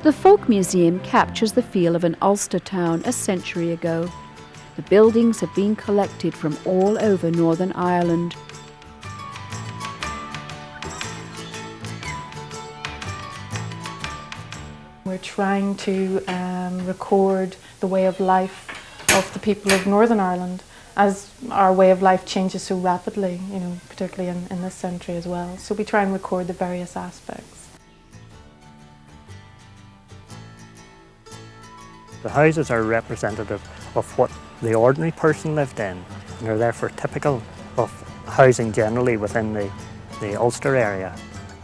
The Folk Museum captures the feel of an Ulster town a century ago. The buildings have been collected from all over Northern Ireland. We're trying to record the way of life of the people of Northern Ireland, as our way of life changes so rapidly, particularly in this century as well. So we try and record the various aspects. The houses are representative of what the ordinary person lived in, and are therefore typical of housing generally within the Ulster area.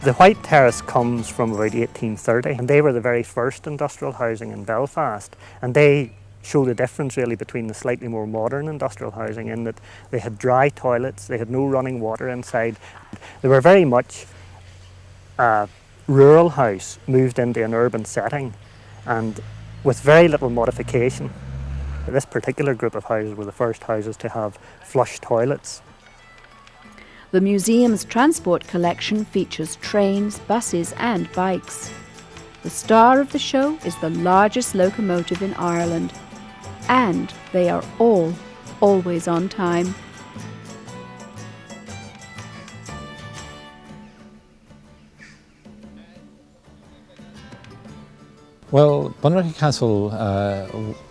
The White Terrace comes from about 1830, and they were the very first industrial housing in Belfast, and they show the difference really between the slightly more modern industrial housing in that they had dry toilets, they had no running water inside. They were very much a rural house moved into an urban setting, and with very little modification. This particular group of houses were the first houses to have flush toilets. The museum's transport collection features trains, buses and bikes. The star of the show is the largest locomotive in Ireland, and they are all always on time. Well, Bunratty Castle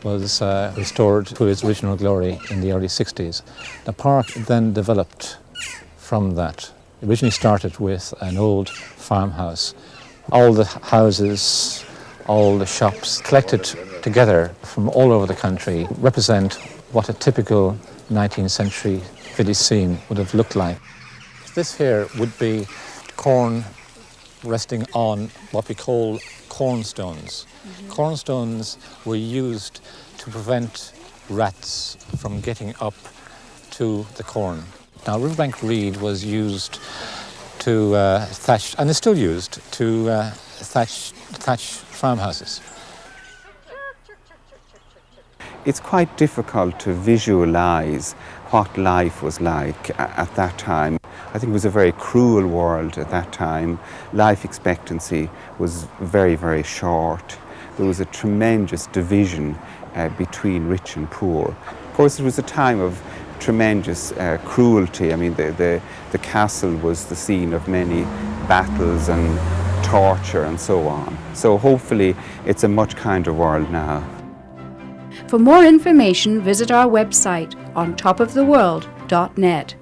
was restored to its original glory in the early 60s. The park then developed from that. It originally started with an old farmhouse. All the houses, all the shops collected together from all over the country represent what a typical 19th century village scene would have looked like. This here would be corn resting on what we call cornstones. Cornstones were used to prevent rats from getting up to the corn. Now, riverbank reed was used to thatch, and is still used to thatch farmhouses. It's quite difficult to visualise what life was like at that time. I think it was a very cruel world at that time. Life expectancy was very, very short. There was a tremendous division between rich and poor. Of course, it was a time of tremendous cruelty. I mean, the castle was the scene of many battles and torture and so on. So hopefully it's a much kinder world now. For more information, visit our website on topoftheworld.net.